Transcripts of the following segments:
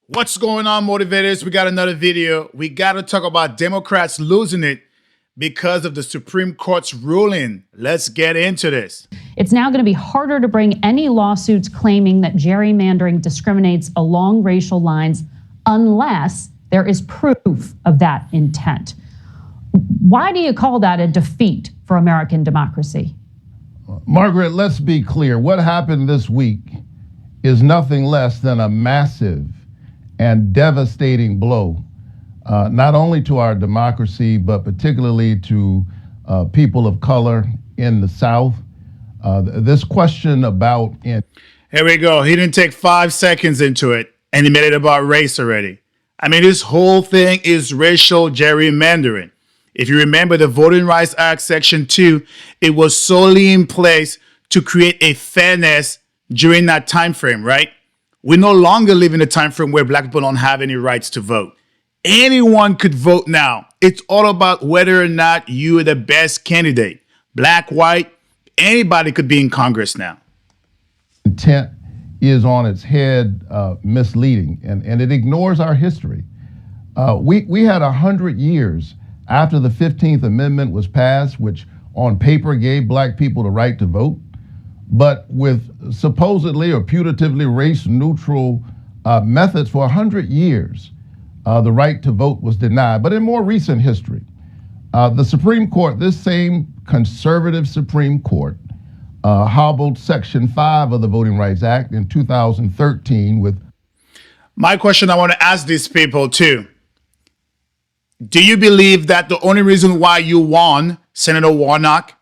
What's going on, motivators? We got another video. We got to talk about Democrats losing it because of the Supreme Court's ruling. Let's get into this. It's now going to be harder to bring any lawsuits claiming that gerrymandering discriminates along racial lines unless there is proof of that intent. Why do you call that a defeat for American democracy? Margaret, let's be clear. What happened this week is nothing less than a massive and devastating blow, not only to our democracy, but particularly to people of color in the South. This question about... Here we go. He didn't take 5 seconds into it, and he made it about race already. I mean, this whole thing is racial gerrymandering. If you remember the Voting Rights Act, Section 2, it was solely in place to create a fairness during that time frame, right? We no longer live in a time frame where black people don't have any rights to vote. Anyone could vote now. It's all about whether or not you are the best candidate. Black, white, anybody could be in Congress now. Intent is on its head misleading, and it ignores our history. We had 100 years after the 15th Amendment was passed, which on paper gave black people the right to vote, but with supposedly or putatively race-neutral methods for 100 years, the right to vote was denied. But in more recent history, the Supreme Court, this same conservative Supreme Court, hobbled Section 5 of the Voting Rights Act in 2013 with... My question I want to ask these people too. Do you believe that the only reason why you won, Senator Warnock,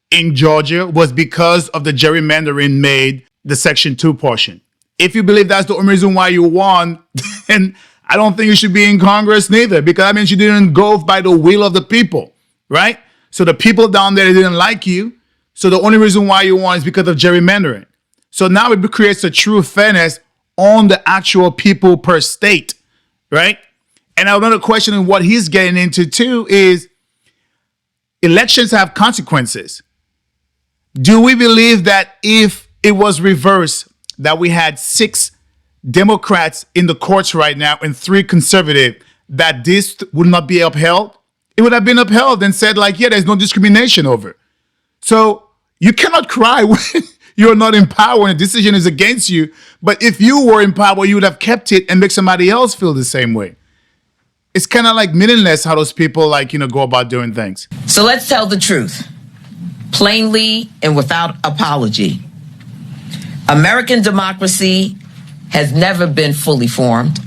in Georgia was because of the gerrymandering made the Section 2 portion? If you believe that's the only reason why you won, then I don't think you should be in Congress neither, because that means you didn't go by the will of the people, right? So the people down there didn't like you. So the only reason why you won is because of gerrymandering. So now it creates a true fairness on the actual people per state, right? And another question in what he's getting into too is elections have consequences. Do we believe that if it was reversed, that we had 6 Democrats in the courts right now and 3 conservative, that this would not be upheld? It would have been upheld and said like, yeah, there's no discrimination over. So you cannot cry when you're not in power and a decision is against you. But if you were in power, you would have kept it and make somebody else feel the same way. It's kind of like meaningless how those people go about doing things. So let's tell the truth, plainly and without apology. American democracy has never been fully formed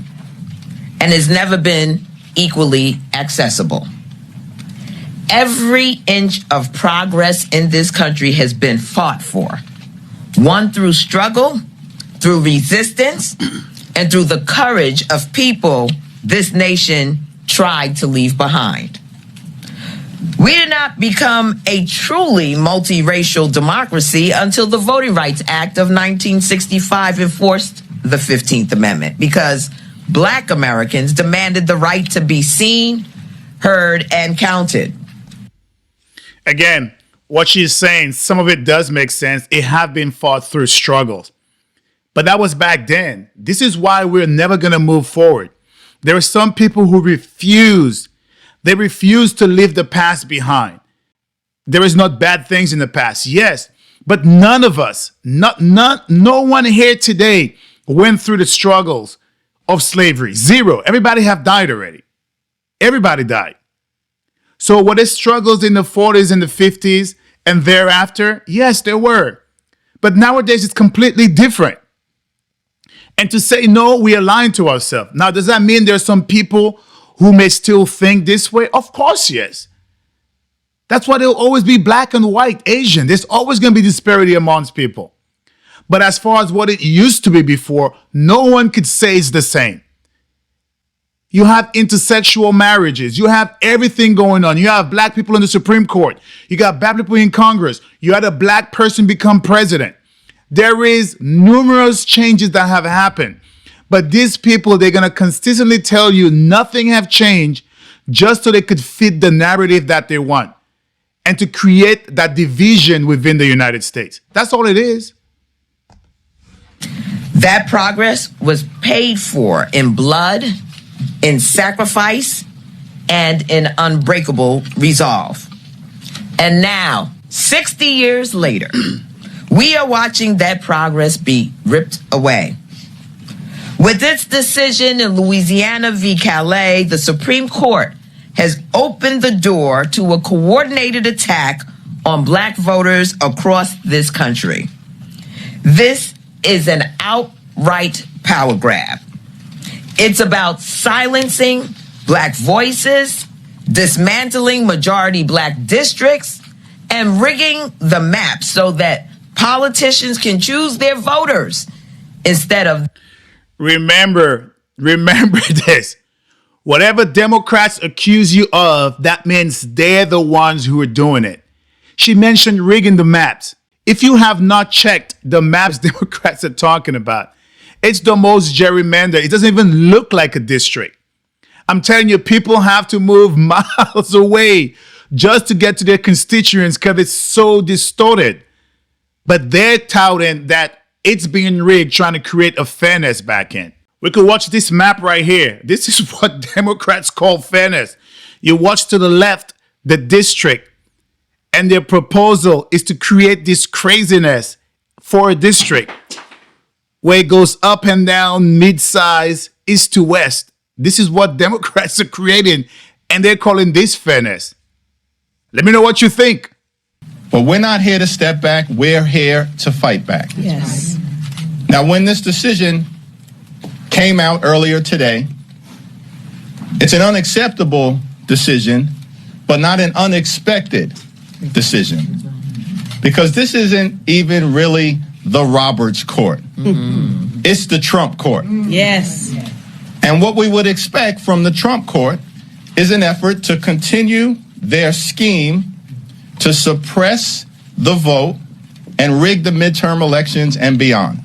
and has never been equally accessible. Every inch of progress in this country has been fought for, won through struggle, through resistance, and through the courage of people this nation tried to leave behind. We did not become a truly multiracial democracy until the Voting Rights Act of 1965 enforced the 15th Amendment, because Black Americans demanded the right to be seen, heard, and counted. Again, what she's saying, some of it does make sense. It have been fought through struggles. But that was back then. This is why we're never going to move forward. There are some people who refuse. They refuse to leave the past behind. There is not bad things in the past, yes, but none of us, no one here today went through the struggles of slavery. Zero. Everybody have died already. Everybody died. So were there struggles in the 40s and the 50s and thereafter? Yes, there were. But nowadays it's completely different. And to say, no, we are lying to ourselves. Now, does that mean there are some people who may still think this way? Of course, yes. That's why there'll always be black and white, Asian. There's always going to be disparity amongst people. But as far as what it used to be before, no one could say it's the same. You have intersexual marriages. You have everything going on. You have black people in the Supreme Court. You got black people in Congress. You had a black person become president. There is numerous changes that have happened. But these people, they're going to consistently tell you nothing have changed just so they could fit the narrative that they want and to create that division within the United States. That's all it is. That progress was paid for in blood, in sacrifice, and in unbreakable resolve. And now, 60 years later, we are watching that progress be ripped away. With its decision in Louisiana v. Calais, the Supreme Court has opened the door to a coordinated attack on Black voters across this country. This is an outright power grab. It's about silencing Black voices, dismantling majority Black districts, and rigging the map so that politicians can choose their voters instead of... Remember this. Whatever Democrats accuse you of, that means they're the ones who are doing it. She mentioned rigging the maps. If you have not checked the maps Democrats are talking about, it's the most gerrymandered. It doesn't even look like a district. I'm telling you, people have to move miles away just to get to their constituents because it's so distorted. But they're touting that it's being rigged, trying to create a fairness back in. We could watch this map right here. This is what Democrats call fairness. You watch to the left, the district, and their proposal is to create this craziness for a district where it goes up and down, mid-size, east to west. This is what Democrats are creating, and they're calling this fairness. Let me know what you think. But we're not here to step back. We're here to fight back. Yes. Now, when this decision came out earlier today, it's an unacceptable decision, but not an unexpected decision. Because this isn't even really the Roberts Court. Mm-hmm. It's the Trump Court. Yes. And what we would expect from the Trump Court is an effort to continue their scheme to suppress the vote and rig the midterm elections and beyond.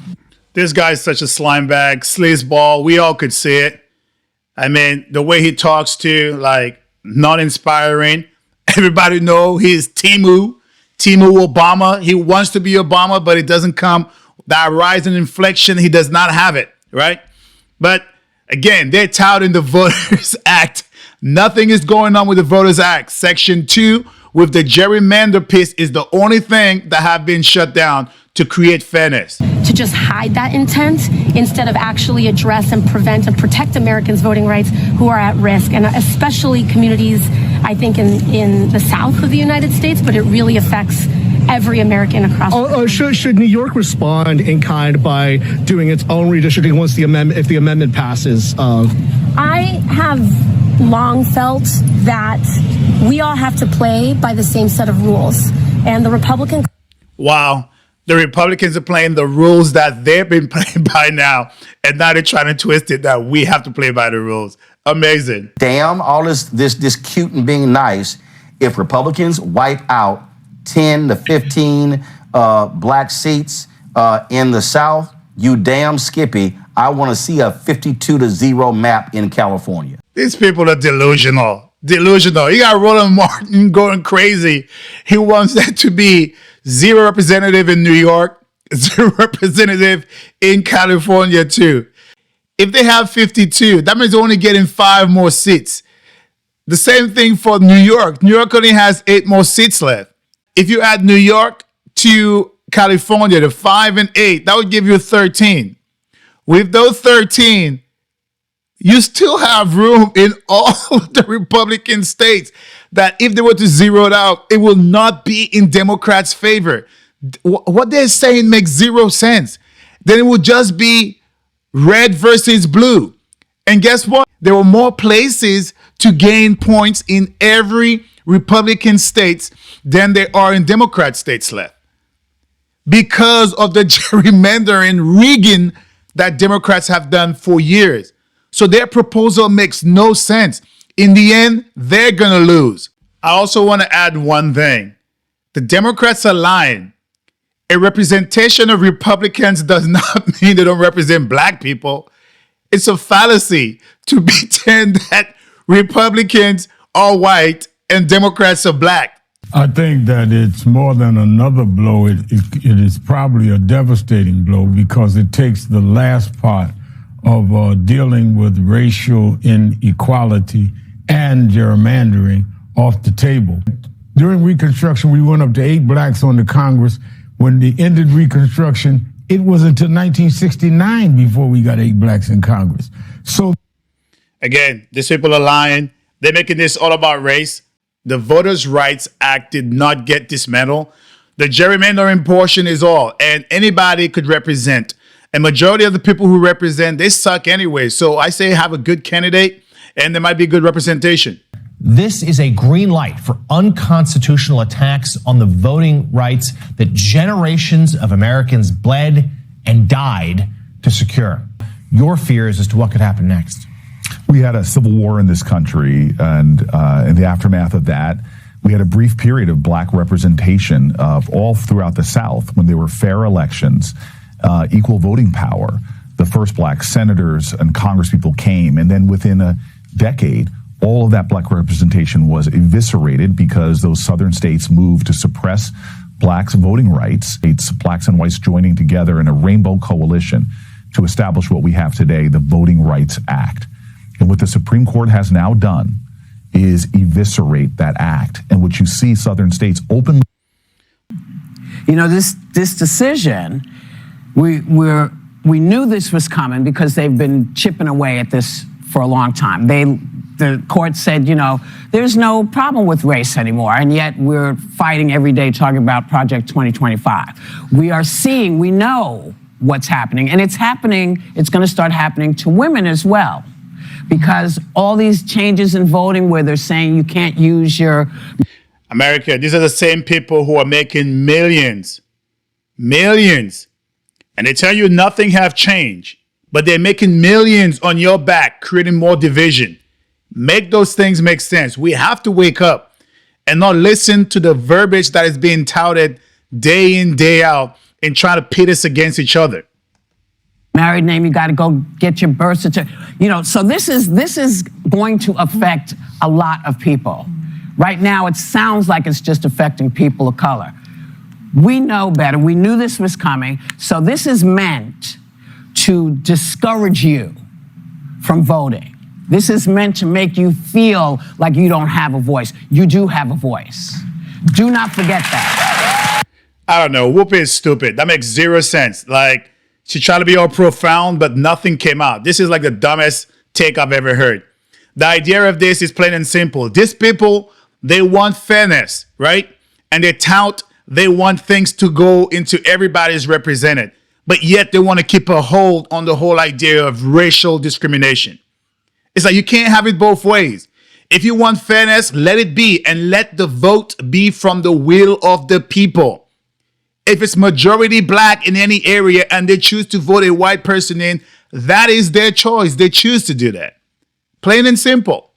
This guy's such a slime bag, sleazeball. We all could see it. I mean, the way he talks to, like, not inspiring. Everybody know he's Timu Obama. He wants to be Obama, but it doesn't come. That rising inflection, he does not have it, right? But again, they're touting the Voters Act. Nothing is going on with the Voters Act. Section 2 with the gerrymander piece is the only thing that have been shut down to create fairness. To just hide that intent instead of actually address and prevent and protect Americans' voting rights who are at risk, and especially communities, I think, in the South of the United States, but it really affects every American across the country. Should New York respond in kind by doing its own redistricting once the amendment, if the amendment passes? I have long felt that we all have to play by the same set of rules, and the Republican... Wow. The Republicans are playing the rules that they've been playing by now, and now they're trying to twist it that we have to play by the rules. Amazing. Damn all this cute and being nice. If Republicans wipe out 10 to 15 black seats in the South, you damn Skippy, I want to see a 52-0 map in California. These people are delusional. Delusional. You got Roland Martin going crazy. He wants that to be 0 representative in New York, 0 representative in California too. If they have 52, that means they're only getting 5 more seats. The same thing for New York. New York only has 8 more seats left. If you add New York to California, the 5 and 8, that would give you 13. With those 13, you still have room in all of the Republican states that if they were to zero it out, it will not be in Democrats' favor. What they're saying makes 0 sense. Then it will just be red versus blue. And guess what? There were more places to gain points in every Republican states than there are in Democrat states left because of the gerrymandering rigging that Democrats have done for years. So their proposal makes no sense. In the end, they're going to lose. I also want to add one thing. The Democrats are lying. A representation of Republicans does not mean they don't represent black people. It's a fallacy to pretend that Republicans are white and Democrats are black. I think that it's more than another blow. It is probably a devastating blow because it takes the last part of dealing with racial inequality and gerrymandering off the table. During Reconstruction, we went up to 8 blacks on the Congress. When they ended Reconstruction, it was until 1969 before we got 8 blacks in Congress. So, again, these people are lying. They're making this all about race. The Voters' Rights Act did not get dismantled. The gerrymandering portion is all, and anybody could represent. A majority of the people who represent, they suck anyway. So I say have a good candidate, and there might be good representation. This is a green light for unconstitutional attacks on the voting rights that generations of Americans bled and died to secure. Your fears as to what could happen next? We had a civil war in this country, and in the aftermath of that, we had a brief period of black representation of all throughout the South when there were fair elections, equal voting power. The first black senators and congresspeople came, and then within a decade, all of that black representation was eviscerated because those southern states moved to suppress blacks' voting rights. It's blacks and whites joining together in a rainbow coalition to establish what we have today, the Voting Rights Act. And what the Supreme Court has now done is eviscerate that act. And what you see southern states openly. You know, this decision, we knew this was coming because they've been chipping away at this for a long time. The court said, you know, there's no problem with race anymore, and yet we're fighting every day talking about Project 2025. We are seeing, we know what's happening, and it's happening, it's going to start happening to women as well. Because all these changes in voting where they're saying you can't use your... America, these are the same people who are making millions. Millions. And they tell you nothing have changed. But they're making millions on your back, creating more division. Make those things make sense. We have to wake up and not listen to the verbiage that is being touted day in, day out and trying to pit us against each other. Married name, you got to go get your birth certificate. You know, so this is going to affect a lot of people. Right now, it sounds like it's just affecting people of color. We know better. We knew this was coming. So this is meant to discourage you from voting. This is meant to make you feel like you don't have a voice. You do have a voice. Do not forget that. I don't know. Whoopi is stupid. That makes zero sense. Like, she tried to be all profound, but nothing came out. This is like the dumbest take I've ever heard. The idea of this is plain and simple. These people, they want fairness, right? And they tout, they want things to go into everybody's represented. But yet they want to keep a hold on the whole idea of racial discrimination. It's like you can't have it both ways. If you want fairness, let it be, and let the vote be from the will of the people. If it's majority black in any area and they choose to vote a white person in, that is their choice. They choose to do that. Plain and simple.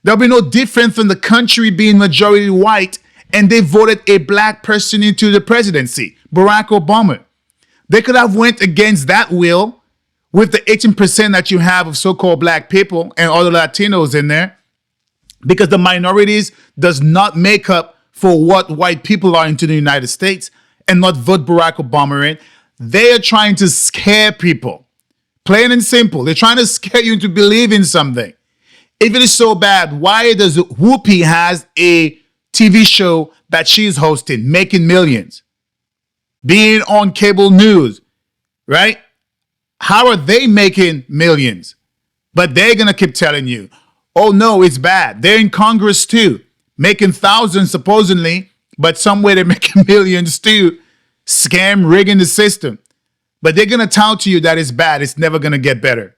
There'll be no difference from the country being majority white and they voted a black person into the presidency, Barack Obama. They could have went against that will with the 18% that you have of so-called black people and other Latinos in there, because the minorities does not make up for what white people are into the United States, and not vote Barack Obama in. They are trying to scare people. Plain and simple. They're trying to scare you into believing something. If it is so bad, why does Whoopi has a TV show that she's hosting, making millions, being on cable news, right? How are they making millions? But they're going to keep telling you, oh no, it's bad. They're in Congress too, making thousands supposedly, but somewhere they're making millions too, scam, rigging the system. But they're going to tout to you that it's bad. It's never going to get better.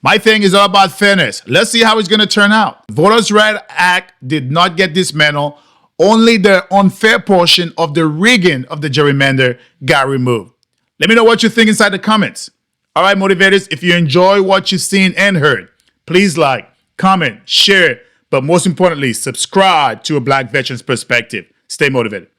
My thing is all about fairness. Let's see how it's going to turn out. Voters' Rights Act did not get dismantled. Only the unfair portion of the rigging of the gerrymander got removed. Let me know what you think inside the comments. All right, motivators, if you enjoy what you've seen and heard, please like, comment, share, but most importantly, subscribe to A Black Veteran's Perspective. Stay motivated.